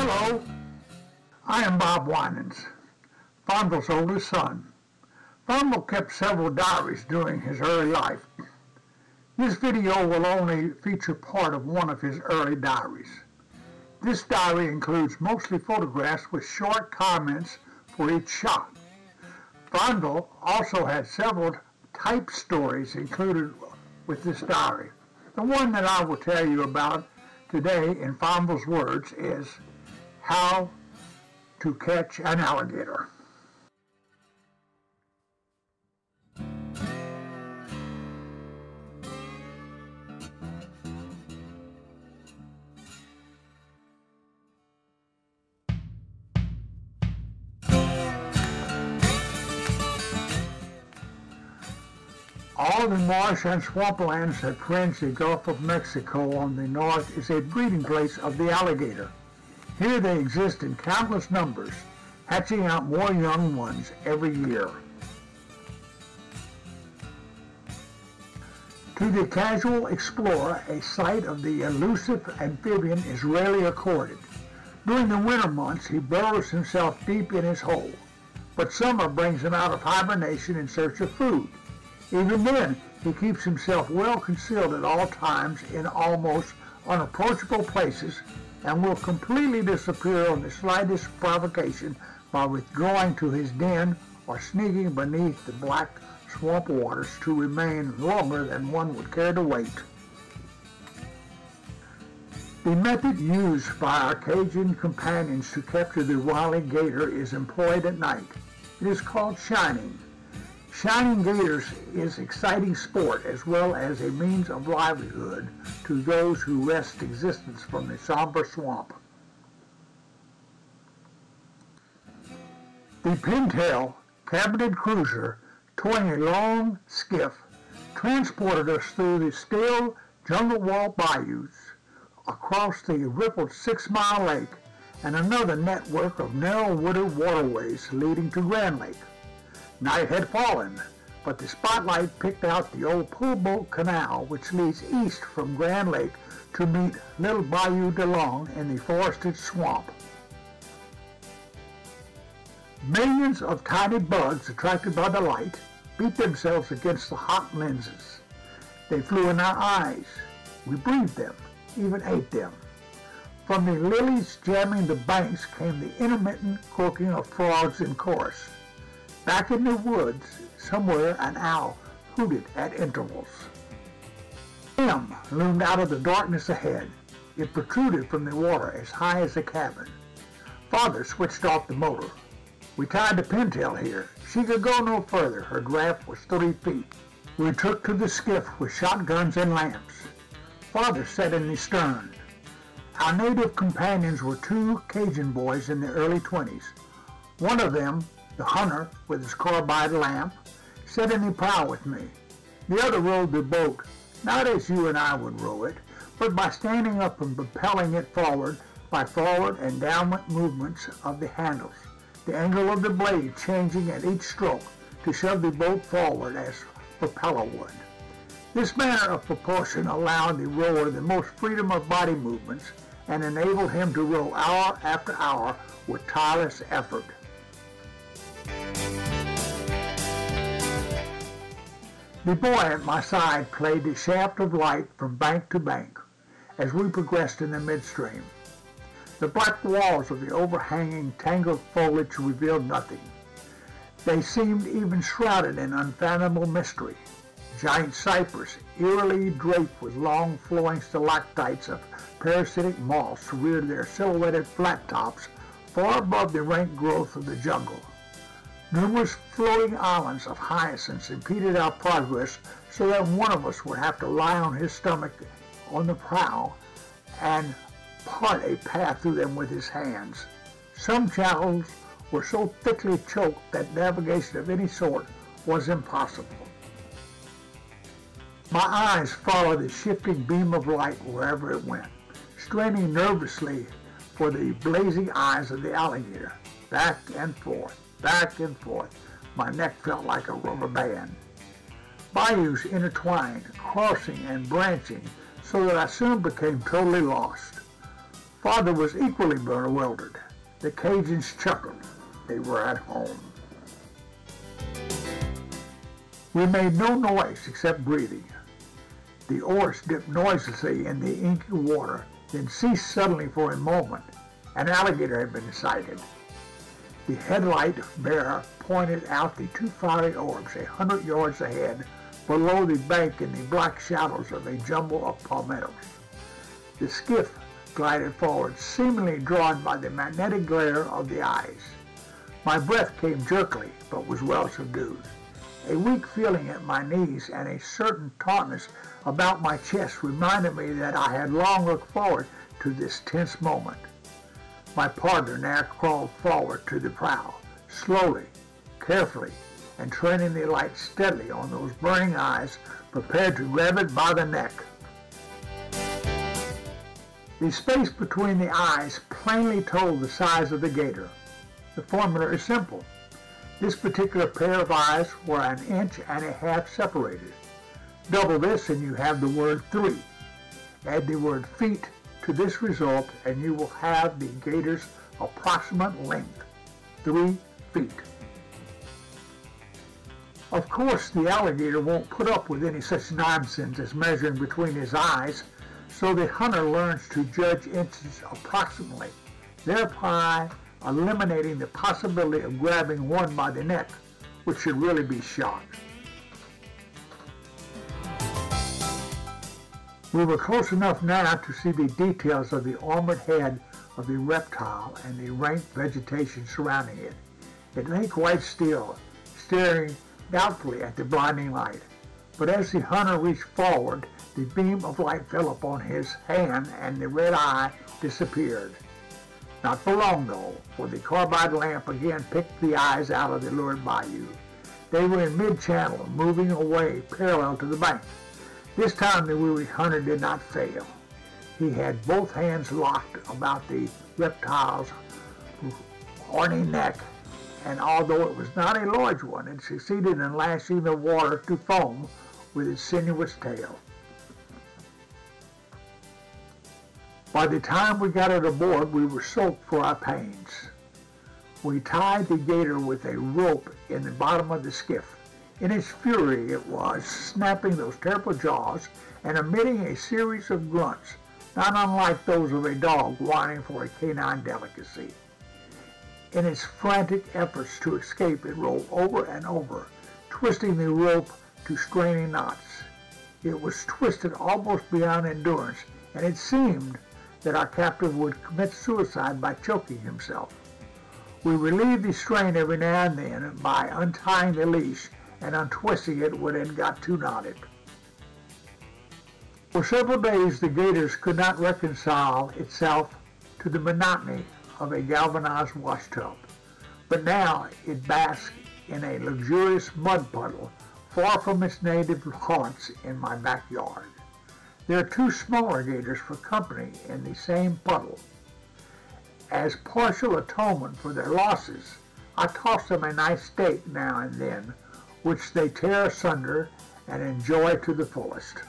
Hello, I am Bob Winans, Fonville's oldest son. Fonville kept several diaries during his early life. This video will only feature part of one of his early diaries. This diary includes mostly photographs with short comments for each shot. Fonville also had several typed stories included with this diary. The one that I will tell you about today in Fonville's words is How to Catch an Alligator. All the marsh and swamplands that fringe the Gulf of Mexico on the north is a breeding place of the alligator. Here they exist in countless numbers, hatching out more young ones every year. To the casual explorer, a sight of the elusive amphibian is rarely accorded. During the winter months, he burrows himself deep in his hole, but summer brings him out of hibernation in search of food. Even then, he keeps himself well concealed at all times in almost unapproachable places and will completely disappear on the slightest provocation by withdrawing to his den or sneaking beneath the black swamp waters to remain longer than one would care to wait. The method used by our Cajun companions to capture the wily gator is employed at night. It is called shining. Shining gators is exciting sport as well as a means of livelihood to those who wrest existence from the somber swamp. The pintail caboted cruiser, towing a long skiff, transported us through the still jungle wall bayous, across the rippled 6-mile lake, and another network of narrow wooded waterways leading to Grand Lake. Night had fallen, but the spotlight picked out the old pull boat canal which leads east from Grand Lake to meet Little Bayou DeLong in the forested swamp. Millions of tiny bugs attracted by the light beat themselves against the hot lenses. They flew in our eyes. We breathed them, even ate them. From the lilies jamming the banks came the intermittent croaking of frogs in chorus. Back in the woods, somewhere an owl hooted at intervals. M loomed out of the darkness ahead. It protruded from the water as high as a cabin. Father switched off the motor. We tied the pintail here. She could go no further. Her draft was 3 feet. We took to the skiff with shotguns and lamps. Father sat in the stern. Our native companions were 2 Cajun boys in their early 20s. One of them, the hunter with his carbide lamp, sat in the prow with me. The other rowed the boat, not as you and I would row it, but by standing up and propelling it forward by forward and downward movements of the handles, the angle of the blade changing at each stroke to shove the boat forward as propeller would. This manner of propulsion allowed the rower the most freedom of body movements and enabled him to row hour after hour with tireless effort. The boy at my side played the shaft of light from bank to bank as we progressed in the midstream. The black walls of the overhanging tangled foliage revealed nothing. They seemed even shrouded in unfathomable mystery. Giant cypress, eerily draped with long flowing stalactites of parasitic moss, reared their silhouetted flat tops far above the rank growth of the jungle. Numerous floating islands of hyacinths impeded our progress so that one of us would have to lie on his stomach on the prow and part a path through them with his hands. Some channels were so thickly choked that navigation of any sort was impossible. My eyes followed the shifting beam of light wherever it went, straining nervously for the blazing eyes of the alligator. Back and forth. Back and forth. My neck felt like a rubber band. Bayous intertwined, crossing and branching, so that I soon became totally lost. Father was equally bewildered. The Cajuns chuckled. They were at home. We made no noise except breathing. The oars dipped noiselessly in the inky water, then ceased suddenly for a moment. An alligator had been sighted. The headlight bearer pointed out the two fiery orbs 100 yards ahead, below the bank in the black shadows of a jumble of palmettos. The skiff glided forward, seemingly drawn by the magnetic glare of the eyes. My breath came jerkily, but was well subdued. A weak feeling at my knees and a certain tautness about my chest reminded me that I had long looked forward to this tense moment. My partner now crawled forward to the prow, slowly, carefully, and training the light steadily on those burning eyes, prepared to grab it by the neck. The space between the eyes plainly told the size of the gator. The formula is simple. This particular pair of eyes were 1.5 inches separated. Double this and you have the word 3. Add the word feet to this result and you will have the gator's approximate length, 3 feet. Of course, the alligator won't put up with any such nonsense as measuring between his eyes, so the hunter learns to judge inches approximately, thereby eliminating the possibility of grabbing one by the neck, which should really be shot. We were close enough now to see the details of the armored head of the reptile and the rank vegetation surrounding it. It lay quite still, staring doubtfully at the blinding light. But as the hunter reached forward, the beam of light fell upon his hand and the red eye disappeared. Not for long, though, for the carbide lamp again picked the eyes out of the lurid bayou. They were in mid-channel, moving away parallel to the bank. This time the weary hunter did not fail. He had both hands locked about the reptile's horny neck, and although it was not a large one, it succeeded in lashing the water to foam with its sinuous tail. By the time we got it aboard, we were soaked for our pains. We tied the gator with a rope in the bottom of the skiff. In its fury it was, snapping those terrible jaws and emitting a series of grunts, not unlike those of a dog whining for a canine delicacy. In its frantic efforts to escape, it rolled over and over, twisting the rope to straining knots. It was twisted almost beyond endurance, and it seemed that our captive would commit suicide by choking himself. We relieved the strain every now and then by untying the leash and untwisting it when it got too knotted. For several days the gators could not reconcile itself to the monotony of a galvanized wash tub, but now it basked in a luxurious mud puddle far from its native haunts in my backyard. There are 2 smaller gators for company in the same puddle. As partial atonement for their losses, I toss them a nice steak now and then, which they tear asunder and enjoy to the fullest.